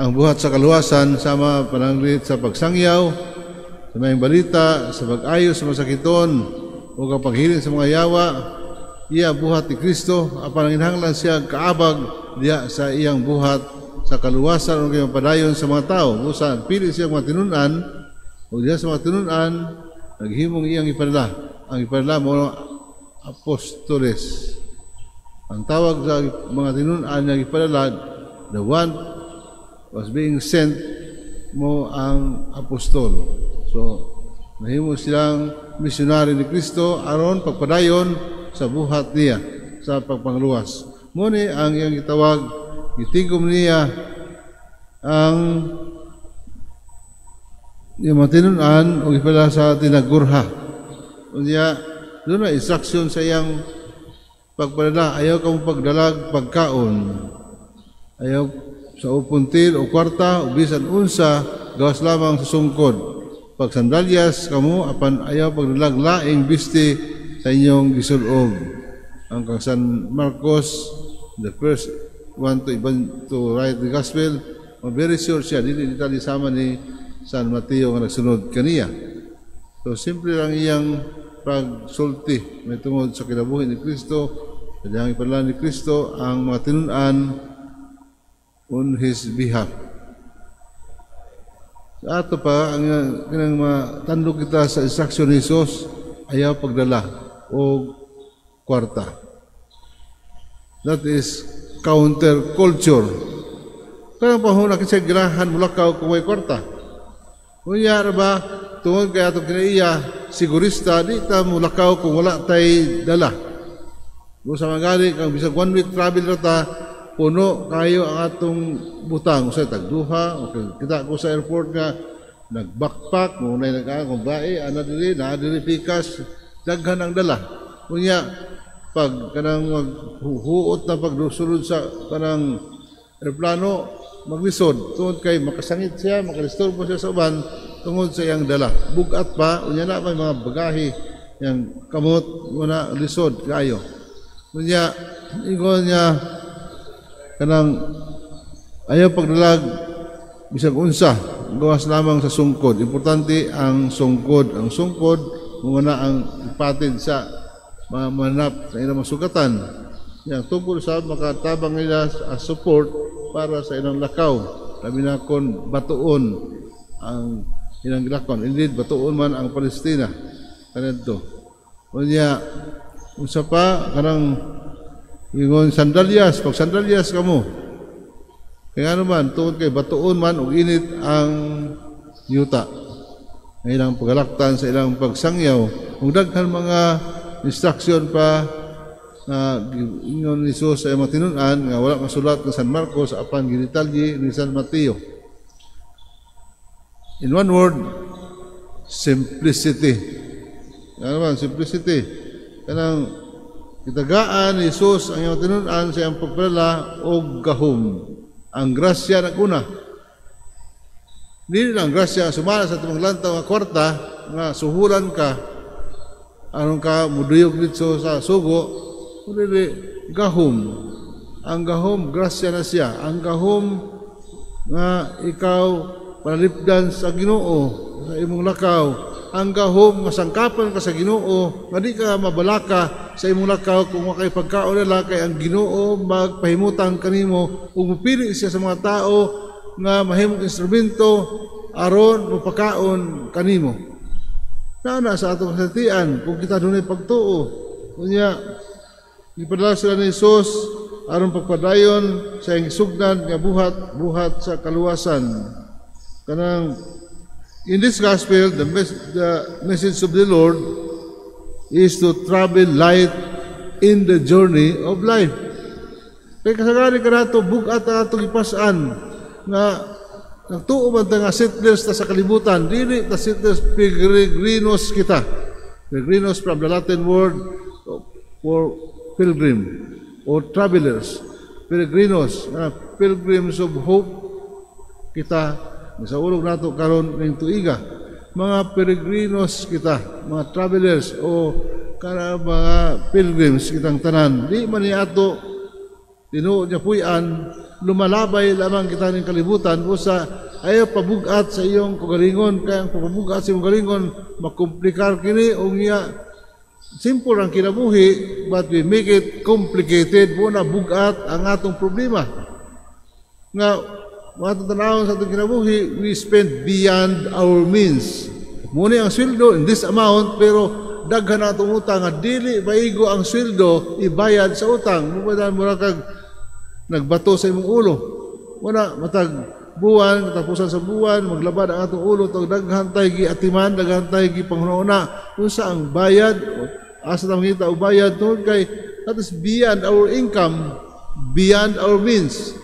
ang buhat sa kaluwasan sama pananglit sa pagsangyaw, sa mga balita, sa pag-ayos sa masakiton o kapaghiling sa mga yawa. Iya buhat ni Kristo apan nanginahanglan siya kaabag diya sa iyang buhat sa kaluwasan o kayong padayon sa mga tao. Busan pili siya mga tinunan o diya sa mga tinunan naghimong iyang ipadala. Ang ipadala mo apostoles. Ang tawag sa mga tinunan na ipadala, the one was being sent mo ang apostol. So nahimo silang misyonary ni Kristo aron pagpadayon sa buhat niya sa pagpangluwas. Muni ang iyang gitawag, gitigom niya ang iyang matinunan o ipala sa tinagurha. Unya, doon na instruction sa iyang pagpadala. Ayaw ka mong pagdalag pagkaon. Ayaw sa upuntil o kwarta o bisan unsa, gawas lamang sa sungkod. Pag sandalyas kamo, apan ayaw pagdalag laing bisti sa inyong gisulob. Ang kang San Marcos, the first one to write the gospel, very sure siya, dili sama ni San Mateo nga nagsunod kaniya. So, simple lang iyang pagsulti, may tungod sa kinabuhi ni Kristo, kanyang ipadala ni Kristo, ang mga tinunan on His behalf. Sa ato pa, ang matandog kita sa instruction ni Jesus, ayaw pagdala o kwarta. That is counter-culture. Kaya pahuna kasi girahan mulakaw kung may kwarta. Kunya ba, tungod kaya itong kinaiya, sigurista, di ta mulakaw kung wala tay dala. Kung sa magali, kang bisag 1 week travel rata, puno kayo ang atong butang. Usay tagduha, kita ko sa airport nga, nag-backpack, munay nag-aakong bae, nadiri pikas, daghan ang dala. Kunya, pag kanang maghuhuot na pagdusulod sa kanang aeroplano, maglisod. Tungod kay makasangit siya, makaristorbo siya sa uban, tungod sa iyang dala. Bugat pa, kunya na may mga bagahe, yang kamot, muna lisod, kayo. Kunya, ingon niya, kanang ayaw pagdalag, bisag unsa, gawas lamang sa sungkod. Importante ang sungkod. Ang sungkod, muna ang ipatid sa manap sa ilang masugatan. Yang tungkol sa makatabang nila as support para sa ilang lakaw. Labi na kon batuon ang ilang lakon. Indeed, batuon man ang Palestina. Kanito. Kunya, unsa pa, kanang ingon sandalyas. Pag sandalyas ka mo, kaya naman, tungkol kay batuon man o init ang yuta. Ang ilang paggalaktan sa ilang pagsangyaw. Kung daghan mga instruction pa na ingon ni Jesus sa mga tinunan nga wala masulat ng San Marcos apan ginitalye ni San Mateo. In one word, simplicity. Ano man, simplicity. Kanang kitagaan ni Jesus ang iyong tinunan sa iyang pagpadala o gahom. Ang grasya na una. Dili lang grasya sumala sa tumang lantaw nga kwarta nga suhulan ka aron ka muduyog dito sa sugo dili gahom. Ang gahom grasya na siya. Ang gahom nga ikaw palipdan sa Ginoo sa imong lakaw. Ang gahom nga sangkapan ka sa Ginoo nga di ka mabalaka sa imong lakaw kung makay pagkaon nila kay ang Ginoo magpahimutan kanimo ug mupili siya sa mga tao nga mahimong instrumento aron mupakaon kanimo. Na sa atong kasatian kung kita dunay pagtuo. Kunya ipadala sila ni Jesus aron pagpadayon sa iyang sugdan nga buhat sa kaluwasan. Kanang in this gospel the message of the Lord is to travel light in the journey of life. Kaya kasagari ka na ito, bugat na ito ipasan nga nagtuo man nga settlers ta sa kalibutan, dili ta settlers peregrinos kita. Peregrinos from the Latin word for pilgrim or travelers. Peregrinos, pilgrims of hope kita. Sa ulog nato karon ning tuiga, mga peregrinos kita, mga travelers o kana mga pilgrims kitang tanan. Di man ni ato tinuod niya puy-an lumalabay lamang kita ng kalibutan usa ayaw pabugat sa iyong kagalingon kaya ang pabugat sa iyong kagalingon makomplikar kini o niya simple ang kinabuhi but we make it complicated muna bugat ang atong problema nga matong tanawon sa atong kinabuhi we spend beyond our means muna ang sweldo in this amount pero daghan atong utang nga dili maigo ang sweldo ibayad sa utang mura kag nagbato sa imong ulo wala matag buwan katapusan sa buwan maglabad ang atong ulo tog daghan tay giatiman daghan tay gipanghuna unsa ang bayad asa ta mangita og bayad tungod kay that is beyond our income beyond our means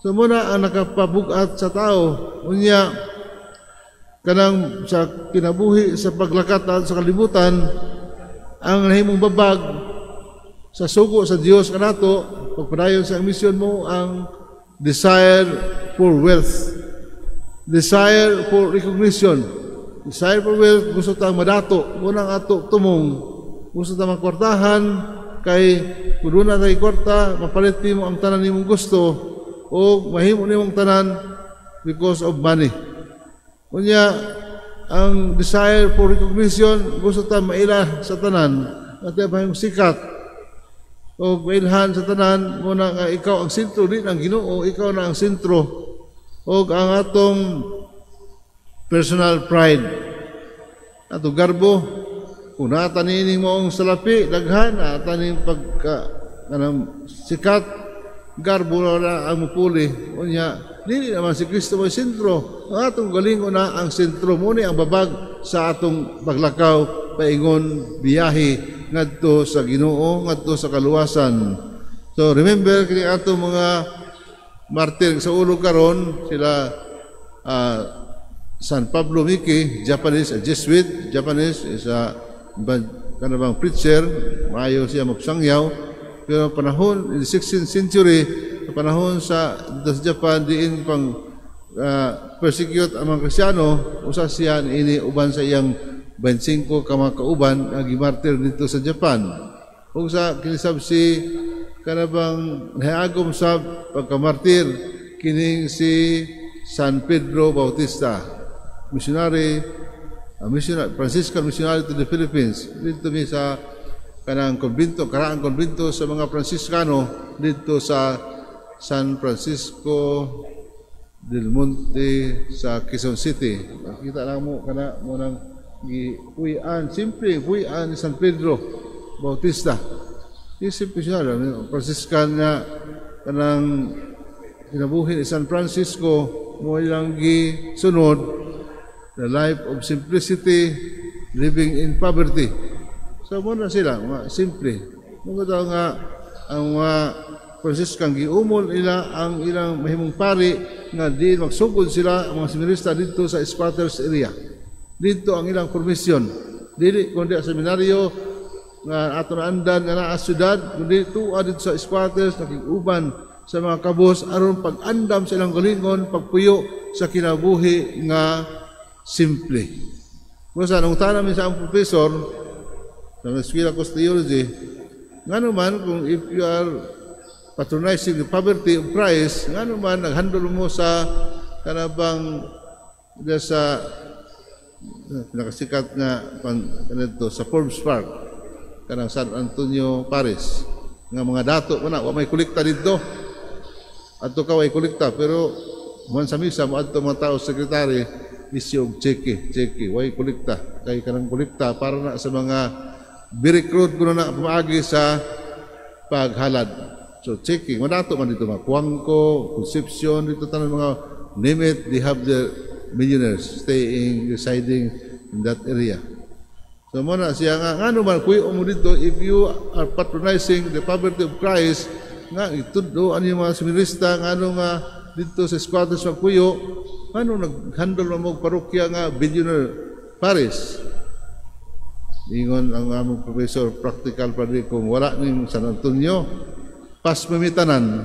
so muna ang nakapabugat sa tao unya kanang sa kinabuhi sa paglakat sa kalibutan ang nahimong babag sa sugo sa Dios kanato pagpadayon sa misyon mo ang desire for wealth desire for recognition desire for wealth gusto tang madato unang ato tumong gusto tang makwartahan kay kuno na tay kwarta mapalit mo ang tanan nimong gusto o mahimo nimong tanan because of money. Unya, ang desire for recognition, gusto ta maila sa tanan, at yung sikat, o mailhan sa tanan, muna nga ikaw ang sentro, di ang Ginoo, ikaw na ang sentro, o ang atong personal pride. Ato garbo, kung natanining mo ang salapi, daghan, nataning sikat, garbo na ang mupuli, unya, dili naman si Kristo mo sentro. Ang atong galingon na ang sentro mo ni ang babag sa atong paglakaw paingon biyahe ngadto sa Ginoo ngadto sa kaluwasan. So remember kini atong mga martir sa ulo karon sila San Pablo Miki, Japanese, a Jesuit, Japanese is a kanabang preacher, maayo siya magsangyaw. Pero panahon in the 16th century panahon sa Japan diin pang persecute ang mga Kristiyano usa siya ini uban sa iyang 25 ka mga kauban nga gimartir dito sa Japan ug sa kinisab si kanabang nahiagom sa pagkamartir kining si San Pedro Bautista missionary Franciscan missionary to the Philippines dito mi sa kanang konbento karaang konbento sa mga Franciscano dito sa San Francisco del Monte sa Quezon City. Kita lang mo kana mo nang gipuy-an, simple puy-an ni San Pedro Bautista. Simple siya, Franciscan na kanang kinabuhi ni San Francisco mo ilang gisunod the life of simplicity, living in poverty. So muna sila, simple. Mga daw nga ang mga Franciscan giumol nila ang ilang mahimong pari nga di magsugod sila ang mga seminarista dito sa squatters area. Dito ang ilang permission. Dili kundi ang seminaryo nga ato na andan nga naa syudad kundi tuwa dito sa squatters nakig-uban sa mga kabos aron pag-andam sa ilang galingon pagpuyo sa kinabuhi nga simple. Basta nung tanam sa ang professor ng Eskwela of Theology nga naman kung if you are patronizing the poverty of Christ, nga naman, naghandol mo sa kanabang sa pinakasikat nga kanito, sa Forbes Park, kanang San Antonio, Paris. Nga mga dato, wa may kulikta dito. Ato ka way kulikta, pero man sa misa, mo ato mga tao, sekretary, isyo cheke, way kulikta. Kay kanang kulikta, para na sa mga bi-recruit ko na pumaagi sa paghalad. So checking, madato man dito mga Cuangco, Concepcion, dito tanong mga name it, they have the millionaires residing in that area. So muna siya nga naman, kuya mo dito, if you are patronizing the poverty of Christ, nga itudo ano yung mga seminarista, nga dito sa squatters ng kuyo, nag-handle mo parokya nga billionaire Paris. Ingon ang among professor, practical pa rin kung wala ning San Antonio, pas mamitanan.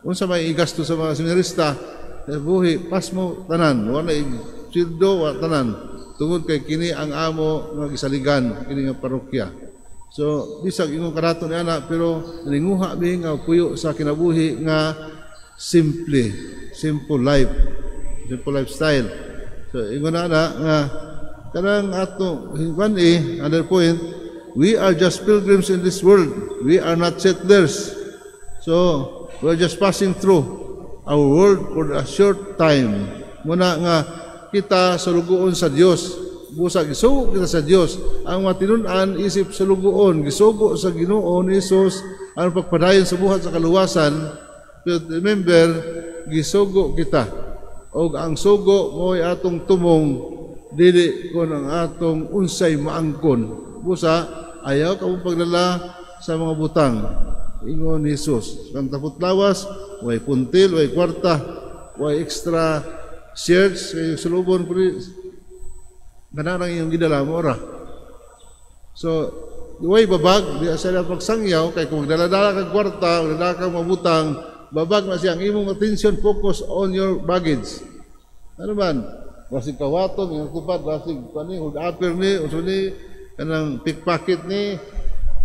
Unsa may igasto sa mga seminarista, buhi, pas mo tanan, wala sildo, wala tanan. Tungod kay kini ang amo nga gisaligan, kini nga parokya. So, bisag ingon karato ni anak, pero nalinguha mi nga puyo sa kinabuhi nga simple lifestyle. So ingon na nga kanang ato 1A, another point, we are just pilgrims in this world. We are not settlers. So we are just passing through our world for a short time. Muna nga kita sa lugoon sa Dios. Busa gisugo kita sa Dios. Ang matinun-an isip sa lugoon, gisugo sa Ginoo ni Hesus ang pagpadayon sa buhat sa kaluwasan. But remember, gisugo kita. O ang sugo mo'y atong tumong dili kon ang atong unsay maangkon. Busa ayaw ka mong pagdala sa mga butang. Ingon ni Hesus. Kang tapot lawas, way puntil, way kwarta, way extra shirts, kay sulubon ganarang yung gidala mo ora. So, way babag, di sila pagsangyaw, kay kung magdala-dala kang kwarta, magdala kang mabutang, babag na siya. Ang imong attention, focus on your baggage. Ano man? Basig kawaton, yung tupad, basig pani, upper ni, usuni, kanang pickpocket ni,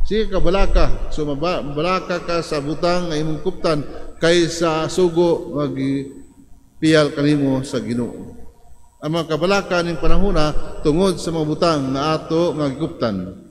sige kabalaka. So, mabalaka ka sa butang na imong kuptan, kaysa sugo, magpiyal kanimo sa Ginoo. Ang mga kabalaka ng panahon tungod sa mga butang na ato nga gikuptan.